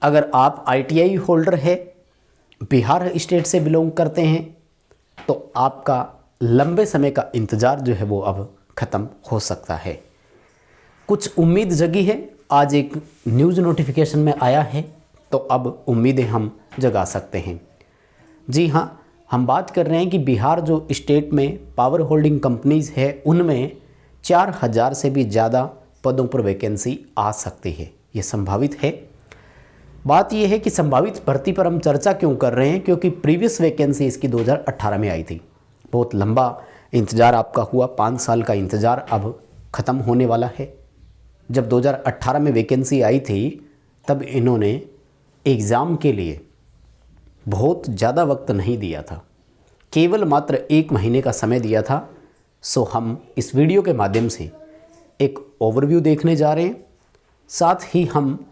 अगर आप ITI holder है, बिहार स्टेट से बिलोंग करते हैं, तो आपका लंबे समय का इंतज़ार जो है वो अब ख़त्म हो सकता है। कुछ उम्मीद जगी है, आज एक न्यूज़ नोटिफिकेशन में आया है, तो अब उम्मीदें हम जगा सकते हैं। जी हाँ, हम बात कर रहे हैं कि बिहार जो स्टेट में पावर होल्डिंग कंपनीज़ है, उनमें 4000 से भी ज़्यादा पदों पर वैकेंसी आ सकती है। ये संभावित है। बात यह है कि संभावित भर्ती पर हम चर्चा क्यों कर रहे हैं, क्योंकि प्रीवियस वैकेंसी इसकी 2018 में आई थी। बहुत लंबा इंतज़ार आपका हुआ, 5 साल का इंतज़ार अब ख़त्म होने वाला है। जब 2018 में वैकेंसी आई थी, तब इन्होंने एग्ज़ाम के लिए बहुत ज़्यादा वक्त नहीं दिया था, केवल मात्र 1 महीने का समय दिया था। सो हम इस वीडियो के माध्यम से एक ओवरव्यू देखने जा रहे हैं, साथ ही हम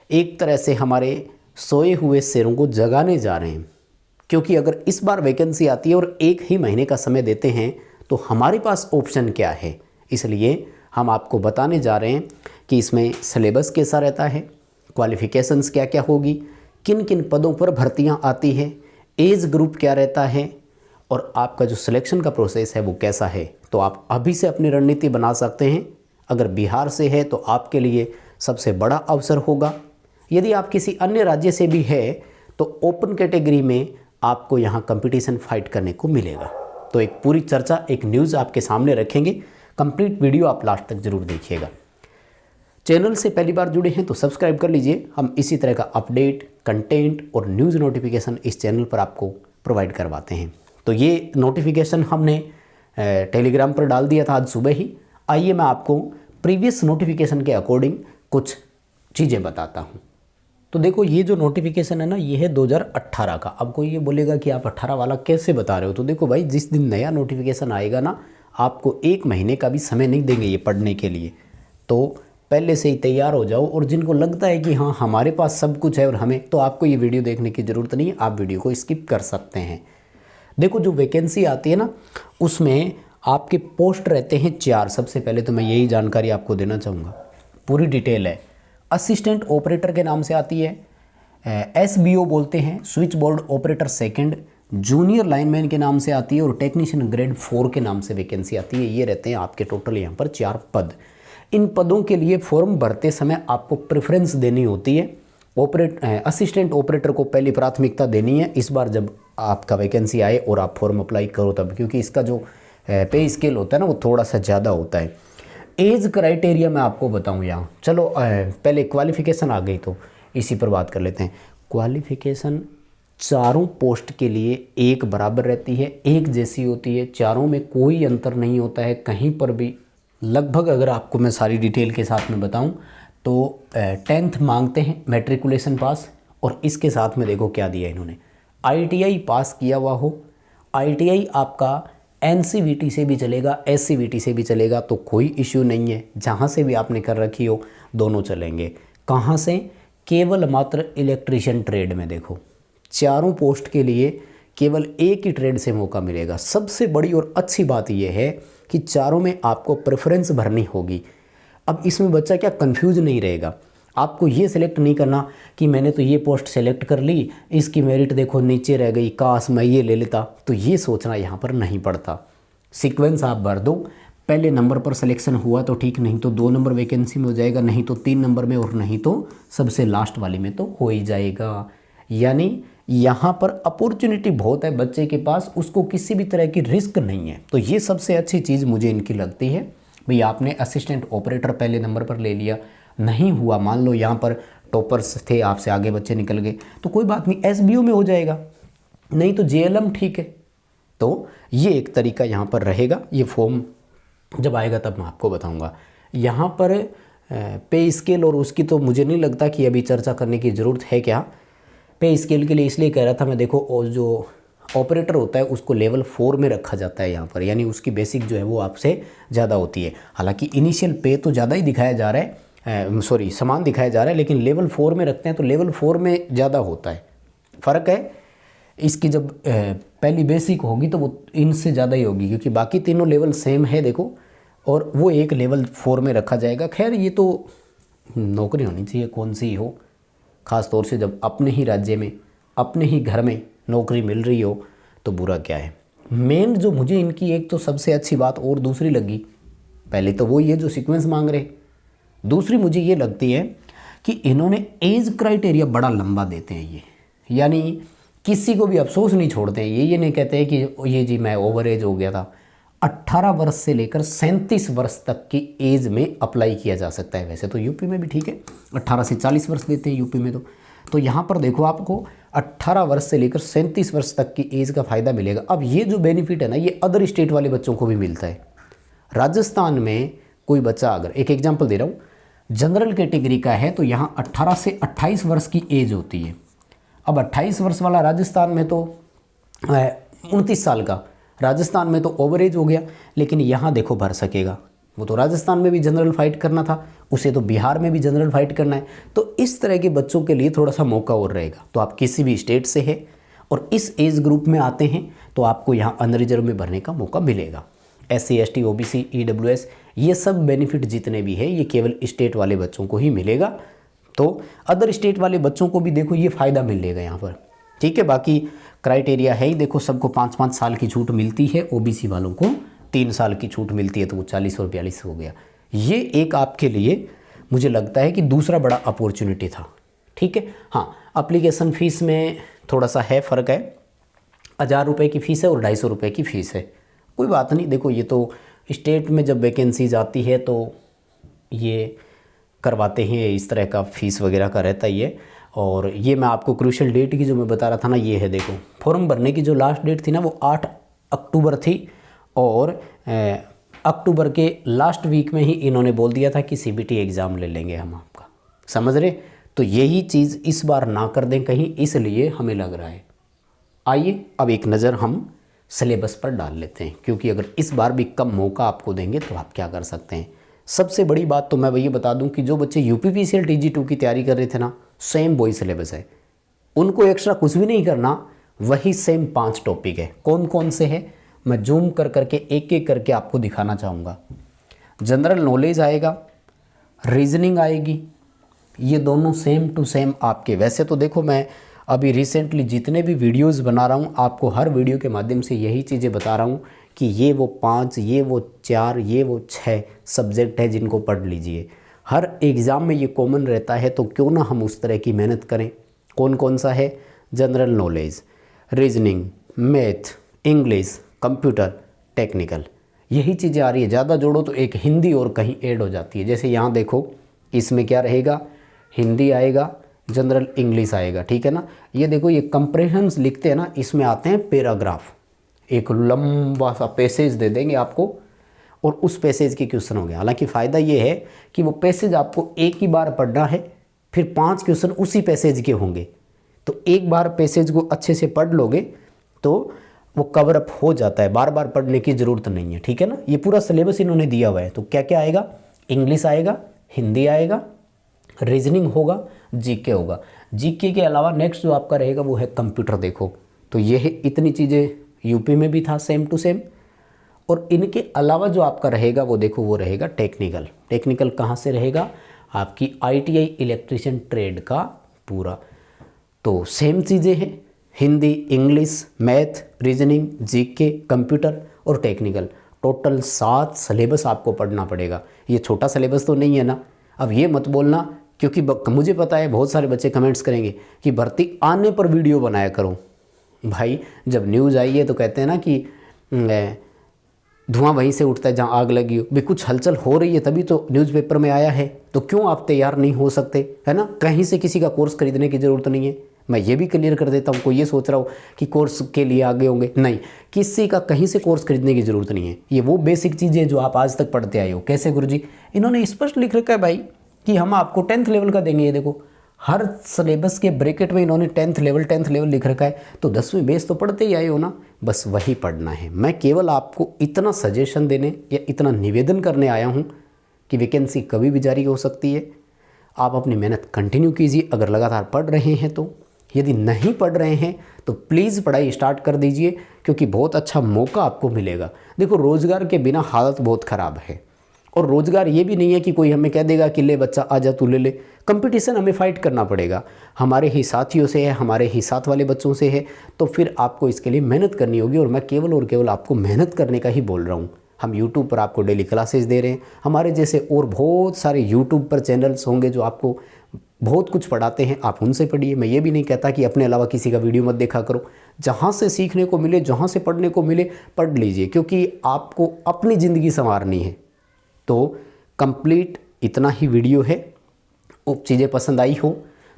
एक तरह से हमारे सोए हुए शेरों को जगाने जा रहे हैं। क्योंकि अगर इस बार वैकेंसी आती है और 1 ही महीने का समय देते हैं, तो हमारे पास ऑप्शन क्या है। इसलिए हम आपको बताने जा रहे हैं कि इसमें सिलेबस कैसा रहता है, क्वालिफ़िकेशंस क्या क्या होगी, किन किन पदों पर भर्तियां आती हैं, एज ग्रुप क्या रहता है, और आपका जो सिलेक्शन का प्रोसेस है वो कैसा है। तो आप अभी से अपनी रणनीति बना सकते हैं। अगर बिहार से है तो आपके लिए सबसे बड़ा अवसर होगा। यदि आप किसी अन्य राज्य से भी है तो ओपन कैटेगरी में आपको यहाँ कंपटीशन फाइट करने को मिलेगा। तो एक पूरी चर्चा, एक न्यूज़ आपके सामने रखेंगे। कंप्लीट वीडियो आप लास्ट तक ज़रूर देखिएगा। चैनल से पहली बार जुड़े हैं तो सब्सक्राइब कर लीजिए। हम इसी तरह का अपडेट, कंटेंट और न्यूज़ नोटिफिकेशन इस चैनल पर आपको प्रोवाइड करवाते हैं। तो ये नोटिफिकेशन हमने टेलीग्राम पर डाल दिया था आज सुबह ही। आइए मैं आपको प्रीवियस नोटिफिकेशन के अकॉर्डिंग कुछ चीज़ें बताता हूँ। तो देखो, ये जो नोटिफिकेशन है ना, ये है 2018 का। अब कोई ये बोलेगा कि आप 18 वाला कैसे बता रहे हो। तो देखो भाई, जिस दिन नया नोटिफिकेशन आएगा ना, आपको 1 महीने का भी समय नहीं देंगे ये पढ़ने के लिए। तो पहले से ही तैयार हो जाओ। और जिनको लगता है कि हाँ हमारे पास सब कुछ है और हमें, तो आपको ये वीडियो देखने की ज़रूरत नहीं है, आप वीडियो को स्किप कर सकते हैं। देखो, जो वैकेंसी आती है ना, उसमें आपके पोस्ट रहते हैं 4। सबसे पहले तो मैं यही जानकारी आपको देना चाहूँगा, पूरी डिटेल है। असिस्टेंट ऑपरेटर के नाम से आती है, SBO बोलते हैं, switch board operator second, junior lineman के नाम से आती है, और टेक्नीशियन ग्रेड 4 के नाम से वैकेंसी आती है। ये रहते हैं आपके टोटल यहाँ पर 4 पद। इन पदों के लिए फॉर्म भरते समय आपको प्रेफरेंस देनी होती है। असिस्टेंट ऑपरेटर को पहली प्राथमिकता देनी है इस बार जब आपका वैकेंसी आए और आप फॉर्म अप्लाई करो तब, क्योंकि इसका जो पे स्केल होता है ना, वो थोड़ा सा ज़्यादा होता है। एज क्राइटेरिया मैं आपको बताऊं यहाँ। चलो पहले क्वालिफ़िकेशन आ गई तो इसी पर बात कर लेते हैं। क्वालिफ़िकेशन चारों पोस्ट के लिए एक बराबर रहती है, एक जैसी होती है। चारों में कोई अंतर नहीं होता है कहीं पर भी। लगभग अगर आपको मैं सारी डिटेल के साथ में बताऊं तो 10th मांगते हैं, मैट्रिकुलेशन पास, और इसके साथ में देखो क्या दिया इन्होंने, ITI पास किया हुआ हो। ITI आपका NCVT से भी चलेगा, SCVT से भी चलेगा, तो कोई इश्यू नहीं है। जहाँ से भी आपने कर रखी हो दोनों चलेंगे। कहाँ से? केवल मात्र इलेक्ट्रीशियन ट्रेड में। देखो, चारों पोस्ट के लिए केवल एक ही ट्रेड से मौका मिलेगा। सबसे बड़ी और अच्छी बात यह है कि चारों में आपको प्रेफरेंस भरनी होगी। अब इसमें बच्चा क्या कंफ्यूज नहीं रहेगा। आपको ये सिलेक्ट नहीं करना कि मैंने तो ये पोस्ट सेलेक्ट कर ली, इसकी मेरिट देखो नीचे रह गई, काश मैं ये ले लेता। तो ये सोचना यहाँ पर नहीं पड़ता। सीक्वेंस आप भर दो, पहले नंबर पर सिलेक्शन हुआ तो ठीक, नहीं तो 2 नंबर वैकेंसी में हो जाएगा, नहीं तो 3 नंबर में, और नहीं तो सबसे लास्ट वाली में तो हो ही जाएगा। यानी यहाँ पर अपॉर्चुनिटी बहुत है बच्चे के पास, उसको किसी भी तरह की रिस्क नहीं है। तो ये सबसे अच्छी चीज़ मुझे इनकी लगती है। भाई आपने असिस्टेंट ऑपरेटर पहले नंबर पर ले लिया, नहीं हुआ, मान लो यहाँ पर टॉपर्स थे, आपसे आगे बच्चे निकल गए, तो कोई बात नहीं, SBO में हो जाएगा, नहीं तो JLM ठीक है। तो ये एक तरीका यहाँ पर रहेगा। ये फॉर्म जब आएगा तब मैं आपको बताऊँगा। यहाँ पर पे स्केल और उसकी तो मुझे नहीं लगता कि अभी चर्चा करने की ज़रूरत है। क्या पे स्केल के लिए इसलिए कह रहा था मैं, देखो, और जो ऑपरेटर होता है उसको लेवल 4 में रखा जाता है यहाँ पर, यानी उसकी बेसिक जो है वो आपसे ज़्यादा होती है। हालांकि इनिशियल पे तो ज़्यादा ही दिखाया जा रहा है, समान दिखाया जा रहा है, लेकिन लेवल 4 में रखते हैं तो लेवल 4 में ज़्यादा होता है। फ़र्क है इसकी, जब पहली बेसिक होगी तो वो इनसे ज़्यादा ही होगी, क्योंकि बाकी तीनों लेवल सेम है देखो, और वो एक लेवल 4 में रखा जाएगा। खैर ये तो नौकरी होनी चाहिए, कौन सी हो, ख़ास तौर से जब अपने ही राज्य में अपने ही घर में नौकरी मिल रही हो तो बुरा क्या है। मेन जो मुझे इनकी एक तो सबसे अच्छी बात और दूसरी लगी, पहले तो वो ये जो सीक्वेंस मांग रहे, दूसरी मुझे ये लगती है कि इन्होंने एज क्राइटेरिया बड़ा लंबा देते हैं। ये यानी किसी को भी अफसोस नहीं छोड़ते हैं। ये नहीं कहते हैं कि ये जी मैं ओवर एज हो गया था। 18 वर्ष से लेकर 37 वर्ष तक की एज में अप्लाई किया जा सकता है। वैसे तो यूपी में भी ठीक है, 18 से 40 वर्ष देते हैं यूपी में। तो यहाँ पर देखो आपको 18 वर्ष से लेकर 37 वर्ष तक की एज का फ़ायदा मिलेगा। अब ये जो बेनिफिट है ना, ये अदर स्टेट वाले बच्चों को भी मिलता है। राजस्थान में कोई बच्चा, अगर एक एग्जांपल दे रहा हूँ, जनरल कैटेगरी का है तो यहाँ 18 से 28 वर्ष की एज होती है। अब 28 वर्ष वाला राजस्थान में तो 29 साल का राजस्थान में तो ओवर एज हो गया, लेकिन यहाँ देखो भर सकेगा। वो तो राजस्थान में भी जनरल फाइट करना था, उसे तो बिहार में भी जनरल फाइट करना है। तो इस तरह के बच्चों के लिए थोड़ा सा मौका और रहेगा। तो आप किसी भी स्टेट से हैं और इस एज ग्रुप में आते हैं तो आपको यहाँ अनरिजर्व में भरने का मौका मिलेगा। SC ST OBC EWS ये सब बेनिफिट जितने भी है ये केवल स्टेट वाले बच्चों को ही मिलेगा। तो अदर स्टेट वाले बच्चों को भी देखो ये फ़ायदा मिलेगा यहाँ पर, ठीक है। बाकी क्राइटेरिया है ही, देखो सबको 5-5 साल की छूट मिलती है, OBC वालों को 3 साल की छूट मिलती है, तो वो 40 और 42 हो गया। ये एक आपके लिए मुझे लगता है कि दूसरा बड़ा अपॉर्चुनिटी था, ठीक है। हाँ, एप्लीकेशन फ़ीस में थोड़ा सा है फ़र्क है, 1000 रुपये की फ़ीस है और 250 रुपये की फ़ीस है। कोई बात नहीं, देखो ये तो स्टेट में जब वैकेंसीज आती है तो ये करवाते हैं, इस तरह का फ़ीस वगैरह का रहता ही है। और ये मैं आपको क्रूशियल डेट की जो मैं बता रहा था ना, ये है देखो, फॉर्म भरने की जो लास्ट डेट थी ना वो 8 अक्टूबर थी और अक्टूबर के लास्ट वीक में ही इन्होंने बोल दिया था कि CBT एग्ज़ाम ले लेंगे हम आपका, समझ रहे। तो यही चीज़ इस बार ना कर दें कहीं, इसलिए हमें लग रहा है। आइए अब एक नज़र हम सिलेबस पर डाल लेते हैं, क्योंकि अगर इस बार भी कम मौका आपको देंगे तो आप क्या कर सकते हैं। सबसे बड़ी बात तो मैं ये बता दूं कि जो बच्चे UPPCL TG2 की तैयारी कर रहे थे ना, सेम वही सिलेबस है, उनको एक्स्ट्रा कुछ भी नहीं करना, वही सेम 5 टॉपिक है। कौन कौन से हैं मैं जूम कर करके एक एक करके आपको दिखाना चाहूँगा। जनरल नॉलेज आएगा, रीजनिंग आएगी, ये दोनों सेम टू सेम आपके। वैसे तो देखो मैं अभी रिसेंटली जितने भी वीडियोस बना रहा हूँ आपको हर वीडियो के माध्यम से यही चीज़ें बता रहा हूँ कि ये वो 5, ये वो 4, ये वो 6 सब्जेक्ट है जिनको पढ़ लीजिए। हर एग्ज़ाम में ये कॉमन रहता है, तो क्यों ना हम उस तरह की मेहनत करें। कौन कौन सा है? General knowledge, reasoning, math, English, computer, technical, यही चीज़ें आ रही है। ज़्यादा जोड़ो तो एक हिंदी और कहीं ऐड हो जाती है। जैसे यहाँ देखो, इसमें क्या रहेगा, हिंदी आएगा, जनरल इंग्लिश आएगा, ठीक है ना। ये देखो, ये कंप्रेहेंस लिखते हैं ना, इसमें आते हैं पैराग्राफ, एक लंबा सा पैसेज दे देंगे आपको और उस पैसेज के क्वेश्चन हो गए। हालांकि फ़ायदा ये है कि वो पैसेज आपको एक ही बार पढ़ना है, फिर 5 क्वेश्चन उसी पैसेज के होंगे, तो एक बार पैसेज को अच्छे से पढ़ लोगे तो वो कवर अप हो जाता है, बार बार पढ़ने की ज़रूरत नहीं है, ठीक है ना। ये पूरा सिलेबस इन्होंने दिया हुआ है। तो क्या क्या आएगा, इंग्लिश आएगा, हिंदी आएगा, रीजनिंग होगा, जीके होगा। जीके के अलावा नेक्स्ट जो आपका रहेगा वो है कंप्यूटर। देखो तो ये है, इतनी चीज़ें यूपी में भी था सेम टू सेम। और इनके अलावा जो आपका रहेगा वो देखो, वो रहेगा टेक्निकल। टेक्निकल कहाँ से रहेगा, आपकी ITI इलेक्ट्रीशियन ट्रेड का पूरा। तो सेम चीज़ें हैं, Hindi, English, math, reasoning, GK, computer और टेक्निकल। टोटल 7 सिलेबस आपको पढ़ना पड़ेगा। ये छोटा सिलेबस तो नहीं है ना। अब ये मत बोलना, क्योंकि मुझे पता है बहुत सारे बच्चे कमेंट्स करेंगे कि भर्ती आने पर वीडियो बनाया करो। भाई जब न्यूज़ आई है तो कहते हैं ना कि धुआं वहीं से उठता है जहाँ आग लगी हो। भी कुछ हलचल हो रही है तभी तो न्यूज़पेपर में आया है, तो क्यों आप तैयार नहीं हो सकते, है ना। कहीं से किसी का कोर्स खरीदने की ज़रूरत नहीं है। मैं ये भी क्लियर कर देता हूँ, कोई ये सोच रहा हो कि कोर्स के लिए आगे होंगे, नहीं, किसी का कहीं से कोर्स खरीदने की ज़रूरत नहीं है। ये वो बेसिक चीज़ें जो आप आज तक पढ़ते आए हो। कैसे गुरुजी, इन्होंने स्पष्ट लिख रखा है भाई कि हम आपको 10th लेवल का देंगे। ये देखो हर सिलेबस के ब्रैकेट में इन्होंने 10th लेवल लिख रखा है। तो 10वीं बेस तो पढ़ते ही आए हो ना, बस वही पढ़ना है। मैं केवल आपको इतना सजेशन देने या इतना निवेदन करने आया हूँ कि वैकेंसी कभी भी जारी हो सकती है। आप अपनी मेहनत कंटिन्यू कीजिए अगर लगातार पढ़ रहे हैं तो। यदि नहीं पढ़ रहे हैं तो प्लीज़ पढ़ाई स्टार्ट कर दीजिए, क्योंकि बहुत अच्छा मौका आपको मिलेगा। देखो रोज़गार के बिना हालत बहुत ख़राब है और रोज़गार ये भी नहीं है कि कोई हमें कह देगा कि ले बच्चा आ जा तू ले ले। कंपटीशन हमें फ़ाइट करना पड़ेगा, हमारे ही साथियों से है, हमारे ही साथ वाले बच्चों से है, तो फिर आपको इसके लिए मेहनत करनी होगी। और मैं केवल और केवल आपको मेहनत करने का ही बोल रहा हूँ। हम YouTube पर आपको डेली क्लासेस दे रहे हैं, हमारे जैसे और बहुत सारे YouTube पर चैनल्स होंगे जो आपको बहुत कुछ पढ़ाते हैं, आप उनसे पढ़िए। मैं ये भी नहीं कहता कि अपने अलावा किसी का वीडियो मत देखा करो, जहाँ से सीखने को मिले, जहाँ से पढ़ने को मिले पढ़ लीजिए, क्योंकि आपको अपनी ज़िंदगी संवारनी है। तो कंप्लीट इतना ही वीडियो है। चीज़ें पसंद आई हो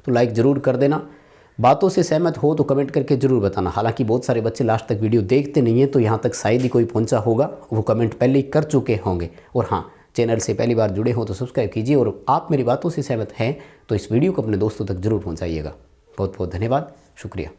तो लाइक ज़रूर कर देना, बातों से सहमत हो तो कमेंट करके ज़रूर बताना। हालांकि बहुत सारे बच्चे लास्ट तक वीडियो देखते नहीं हैं, तो यहाँ तक शायद ही कोई पहुँचा होगा, वो कमेंट पहले ही कर चुके होंगे। और हाँ, चैनल से पहली बार जुड़े हो तो सब्सक्राइब कीजिए, और आप मेरी बातों से सहमत हैं तो इस वीडियो को अपने दोस्तों तक ज़रूर पहुँचाइएगा। बहुत बहुत धन्यवाद, शुक्रिया।